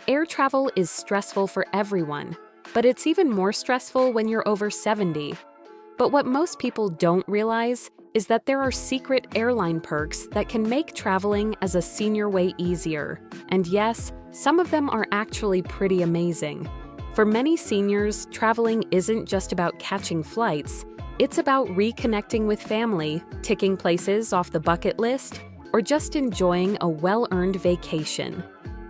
Air travel is stressful for everyone, but it's even more stressful when you're over 70. But what most people don't realize is that there are secret airline perks that can make traveling as a senior way easier. And yes, some of them are actually pretty amazing. For many seniors, traveling isn't just about catching flights. It's about reconnecting with family, ticking places off the bucket list, or just enjoying a well-earned vacation.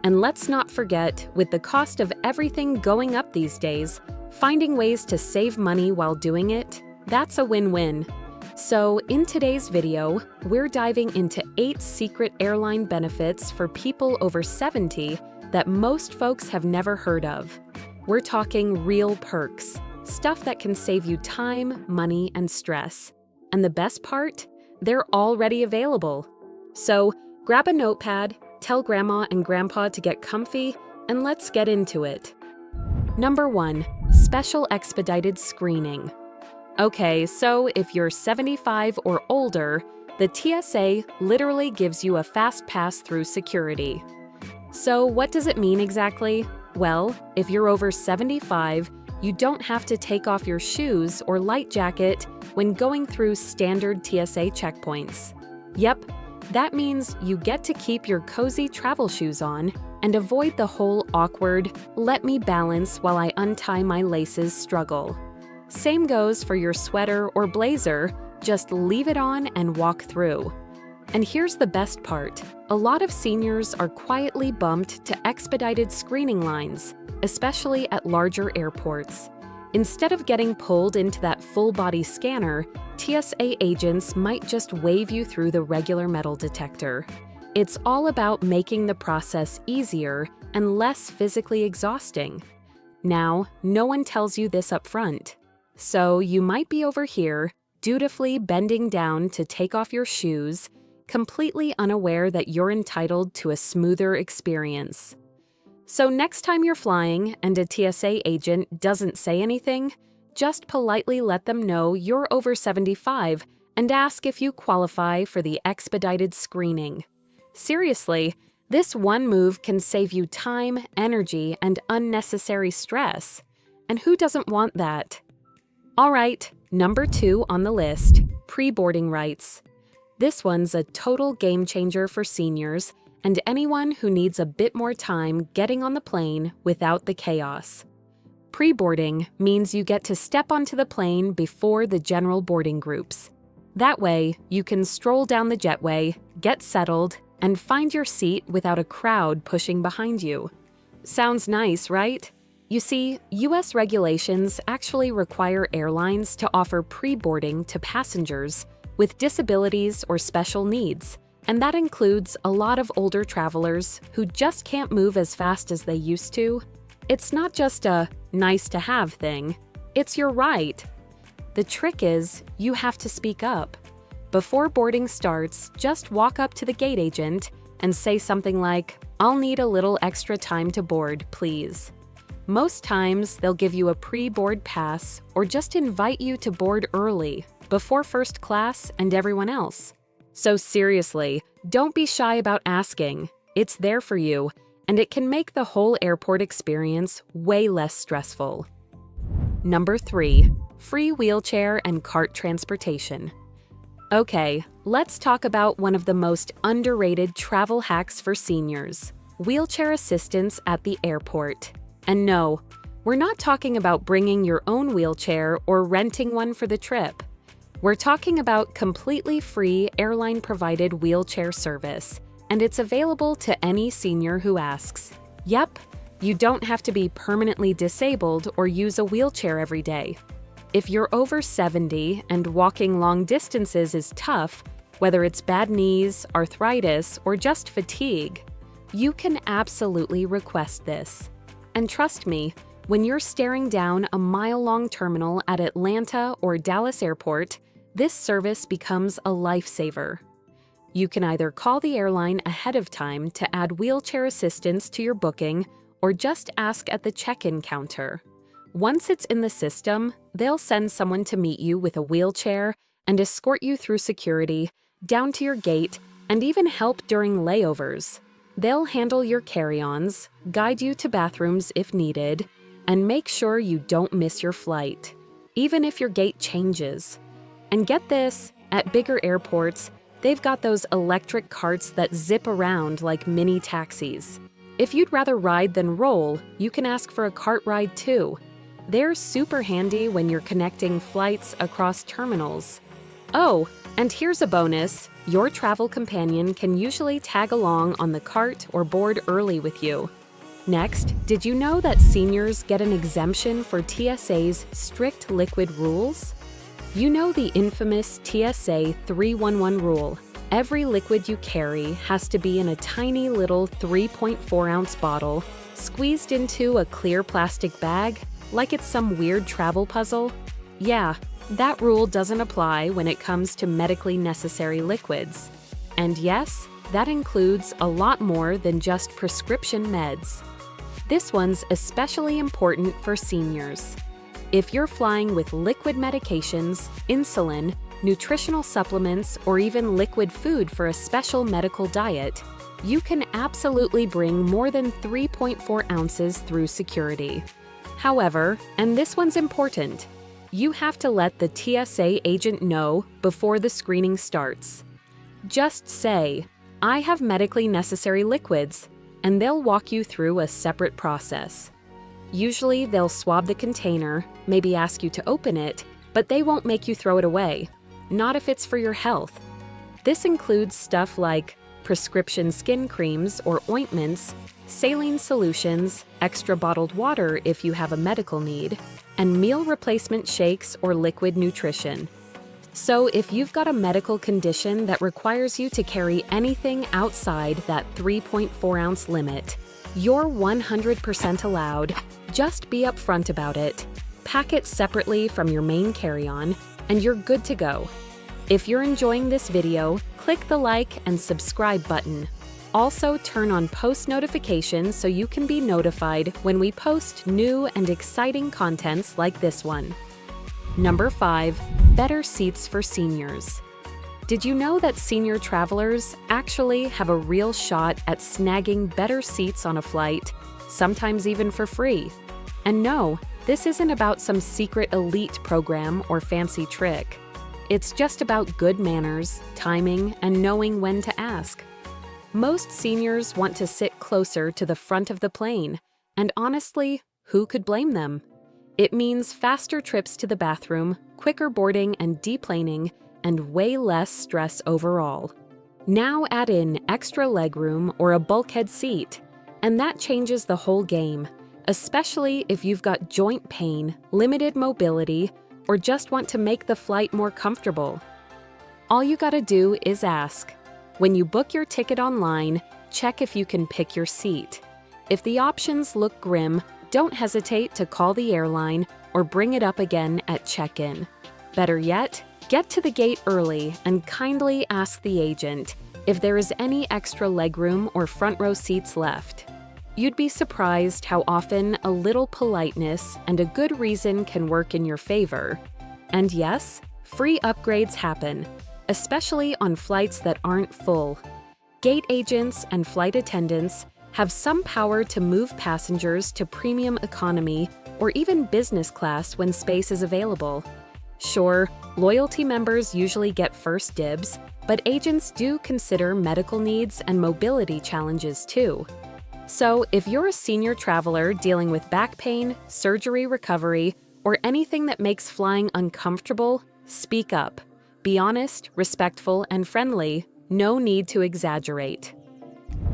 And let's not forget, with the cost of everything going up these days, finding ways to save money while doing it, that's a win-win. So in today's video, we're diving into 8 secret airline benefits for people over 70 that most folks have never heard of. We're talking real perks, stuff that can save you time, money, and stress. And the best part? They're already available. So grab a notepad, tell Grandma and Grandpa to get comfy, and let's get into it. Number 1, special expedited screening. Okay, so if you're 75 or older, the TSA literally gives you a fast pass through security. So what does it mean exactly? Well, if you're over 75, you don't have to take off your shoes or light jacket when going through standard TSA checkpoints. Yep, that means you get to keep your cozy travel shoes on and avoid the whole awkward, let me balance while I untie my laces struggle. Same goes for your sweater or blazer, just leave it on and walk through. And here's the best part, a lot of seniors are quietly bumped to expedited screening lines, especially at larger airports. Instead of getting pulled into that full-body scanner, TSA agents might just wave you through the regular metal detector. It's all about making the process easier and less physically exhausting. Now, no one tells you this up front. So you might be over here, dutifully bending down to take off your shoes, completely unaware that you're entitled to a smoother experience. So next time you're flying and a TSA agent doesn't say anything, just politely let them know you're over 75 and ask if you qualify for the expedited screening. Seriously, this one move can save you time, energy, and unnecessary stress. And who doesn't want that? All right, number 2 on the list, pre-boarding rights. This one's a total game changer for seniors and anyone who needs a bit more time getting on the plane without the chaos. Pre-boarding means you get to step onto the plane before the general boarding groups. That way, you can stroll down the jetway, get settled, and find your seat without a crowd pushing behind you. Sounds nice, right? You see, US regulations actually require airlines to offer pre-boarding to passengers with disabilities or special needs, and that includes a lot of older travelers who just can't move as fast as they used to. It's not just a nice-to-have thing, it's your right. The trick is, you have to speak up. Before boarding starts, just walk up to the gate agent and say something like, "I'll need a little extra time to board, please." Most times, they'll give you a pre-board pass or just invite you to board early, before first class and everyone else. So seriously, don't be shy about asking. It's there for you, and it can make the whole airport experience way less stressful. Number 3, free wheelchair and cart transportation. Okay, let's talk about one of the most underrated travel hacks for seniors, wheelchair assistance at the airport. And no, we're not talking about bringing your own wheelchair or renting one for the trip. We're talking about completely free airline-provided wheelchair service, and it's available to any senior who asks. Yep, you don't have to be permanently disabled or use a wheelchair every day. If you're over 70 and walking long distances is tough, whether it's bad knees, arthritis, or just fatigue, you can absolutely request this. And trust me, when you're staring down a mile-long terminal at Atlanta or Dallas Airport, this service becomes a lifesaver. You can either call the airline ahead of time to add wheelchair assistance to your booking or just ask at the check-in counter. Once it's in the system, they'll send someone to meet you with a wheelchair and escort you through security, down to your gate, and even help during layovers. They'll handle your carry-ons, guide you to bathrooms if needed, and make sure you don't miss your flight, even if your gate changes. And get this, at bigger airports, they've got those electric carts that zip around like mini taxis. If you'd rather ride than roll, you can ask for a cart ride too. They're super handy when you're connecting flights across terminals. Oh, and here's a bonus. Your travel companion can usually tag along on the cart or board early with you. Next, did you know that seniors get an exemption for TSA's strict liquid rules? You know the infamous TSA 311 rule. Every liquid you carry has to be in a tiny little 3.4-ounce bottle, squeezed into a clear plastic bag, like it's some weird travel puzzle. Yeah, that rule doesn't apply when it comes to medically necessary liquids. And yes, that includes a lot more than just prescription meds. This one's especially important for seniors. If you're flying with liquid medications, insulin, nutritional supplements, or even liquid food for a special medical diet, you can absolutely bring more than 3.4 ounces through security. However, and this one's important, you have to let the TSA agent know before the screening starts. Just say, "I have medically necessary liquids," and they'll walk you through a separate process. Usually, they'll swab the container, maybe ask you to open it, but they won't make you throw it away. Not if it's for your health. This includes stuff like prescription skin creams or ointments, saline solutions, extra bottled water if you have a medical need, and meal replacement shakes or liquid nutrition. So if you've got a medical condition that requires you to carry anything outside that 3.4-ounce limit, you're 100% allowed. Just be upfront about it. Pack it separately from your main carry-on, and you're good to go. If you're enjoying this video, click the like and subscribe button. Also, turn on post notifications so you can be notified when we post new and exciting contents like this one. Number 5. Better seats for seniors. Did you know that senior travelers actually have a real shot at snagging better seats on a flight, sometimes even for free? And no, this isn't about some secret elite program or fancy trick. It's just about good manners, timing, and knowing when to ask. Most seniors want to sit closer to the front of the plane, and honestly, who could blame them? It means faster trips to the bathroom, quicker boarding and deplaning, and way less stress overall. Now add in extra legroom or a bulkhead seat, and that changes the whole game, especially if you've got joint pain, limited mobility, or just want to make the flight more comfortable. All you gotta do is ask. When you book your ticket online, check if you can pick your seat. If the options look grim, don't hesitate to call the airline or bring it up again at check-in. Better yet, get to the gate early and kindly ask the agent if there is any extra legroom or front row seats left. You'd be surprised how often a little politeness and a good reason can work in your favor. And yes, free upgrades happen, especially on flights that aren't full. Gate agents and flight attendants have some power to move passengers to premium economy or even business class when space is available. Sure, loyalty members usually get first dibs, but agents do consider medical needs and mobility challenges too. So if you're a senior traveler dealing with back pain, surgery recovery, or anything that makes flying uncomfortable, speak up. Be honest, respectful, and friendly. No need to exaggerate.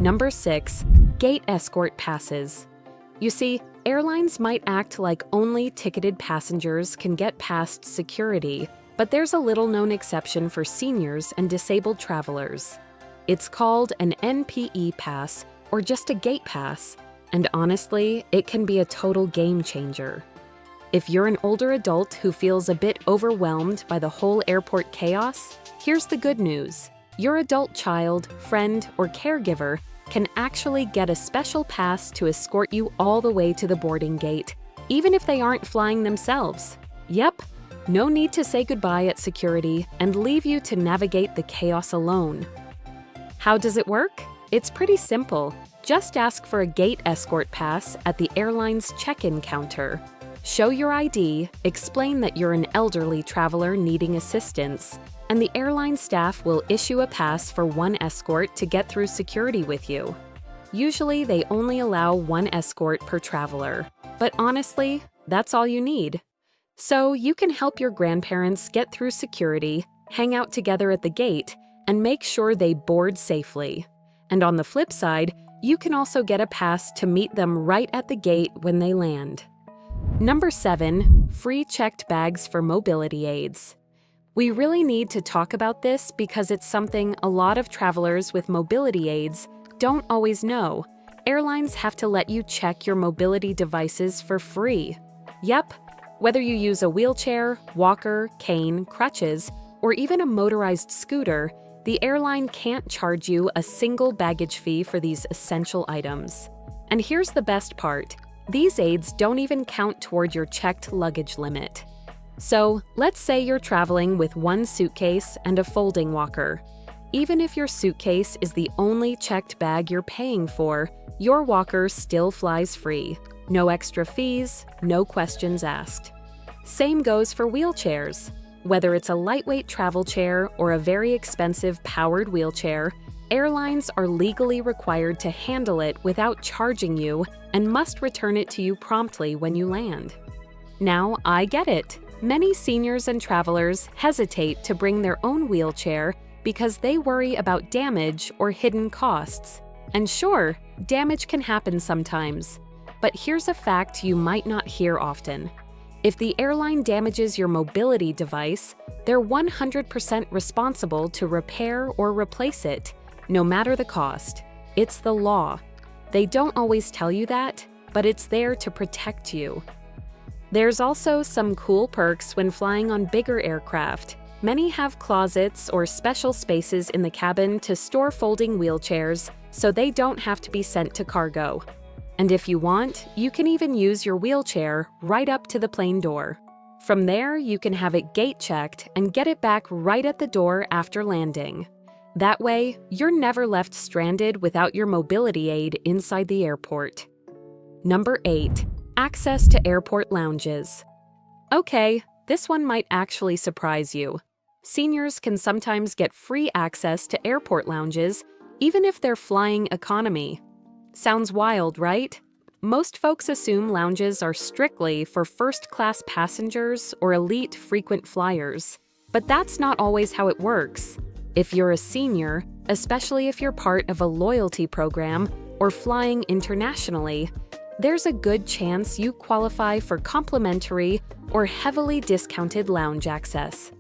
Number 6. Gate escort passes. You see, airlines might act like only ticketed passengers can get past security, but there's a little-known exception for seniors and disabled travelers. It's called an NPE pass, or just a gate pass, and honestly, it can be a total game changer. If you're an older adult who feels a bit overwhelmed by the whole airport chaos, here's the good news. Your adult child, friend, or caregiver can actually get a special pass to escort you all the way to the boarding gate, even if they aren't flying themselves. Yep, no need to say goodbye at security and leave you to navigate the chaos alone. How does it work? It's pretty simple. Just ask for a gate escort pass at the airline's check-in counter. Show your ID, explain that you're an elderly traveler needing assistance, and the airline staff will issue a pass for one escort to get through security with you. Usually, they only allow one escort per traveler, but honestly, that's all you need. So you can help your grandparents get through security, hang out together at the gate, and make sure they board safely. And on the flip side, you can also get a pass to meet them right at the gate when they land. Number 7, free checked bags for mobility aids. We really need to talk about this because it's something a lot of travelers with mobility aids don't always know. Airlines have to let you check your mobility devices for free. Yep, whether you use a wheelchair, walker, cane, crutches, or even a motorized scooter, the airline can't charge you a single baggage fee for these essential items. And here's the best part. These aids don't even count toward your checked luggage limit. So, let's say you're traveling with one suitcase and a folding walker. Even if your suitcase is the only checked bag you're paying for, your walker still flies free. No extra fees, no questions asked. Same goes for wheelchairs. Whether it's a lightweight travel chair or a very expensive powered wheelchair, airlines are legally required to handle it without charging you and must return it to you promptly when you land. Now, I get it. Many seniors and travelers hesitate to bring their own wheelchair because they worry about damage or hidden costs. And sure, damage can happen sometimes. But here's a fact you might not hear often. If the airline damages your mobility device, they're 100% responsible to repair or replace it, no matter the cost. It's the law. They don't always tell you that, but it's there to protect you. There's also some cool perks when flying on bigger aircraft. Many have closets or special spaces in the cabin to store folding wheelchairs, so they don't have to be sent to cargo. And if you want, you can even use your wheelchair right up to the plane door. From there, you can have it gate checked and get it back right at the door after landing. That way, you're never left stranded without your mobility aid inside the airport. Number 8, access to airport lounges. Okay, this one might actually surprise you. Seniors can sometimes get free access to airport lounges, even if they're flying economy. Sounds wild, right? Most folks assume lounges are strictly for first-class passengers or elite frequent flyers. But that's not always how it works. If you're a senior, especially if you're part of a loyalty program or flying internationally, there's a good chance you qualify for complimentary or heavily discounted lounge access.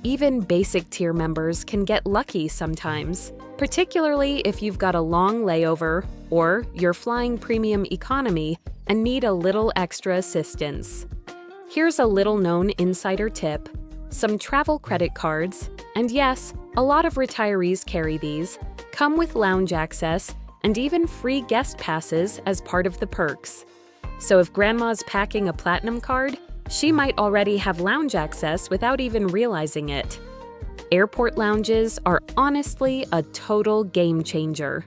Even basic tier members can get lucky sometimes, particularly if you've got a long layover or you're flying premium economy and need a little extra assistance. Here's a little-known insider tip. Some travel credit cards, and yes, a lot of retirees carry these, come with lounge access and even free guest passes as part of the perks. So if grandma's packing a platinum card, she might already have lounge access without even realizing it. Airport lounges are honestly a total game changer.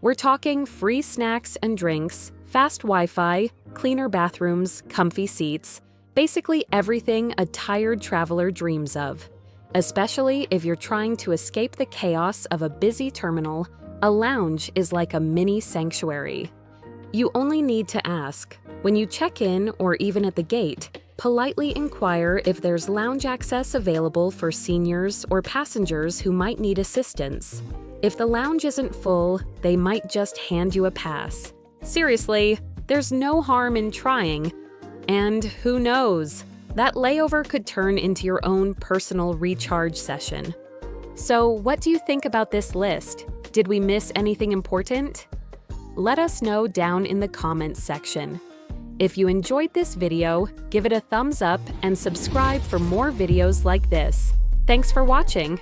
We're talking free snacks and drinks, fast Wi-Fi, cleaner bathrooms, comfy seats, basically everything a tired traveler dreams of. Especially if you're trying to escape the chaos of a busy terminal, a lounge is like a mini sanctuary. You only need to ask. When you check in or even at the gate, politely inquire if there's lounge access available for seniors or passengers who might need assistance. If the lounge isn't full, they might just hand you a pass. Seriously, there's no harm in trying. And who knows? That layover could turn into your own personal recharge session. So, what do you think about this list? Did we miss anything important? Let us know down in the comments section. If you enjoyed this video, give it a thumbs up and subscribe for more videos like this. Thanks for watching!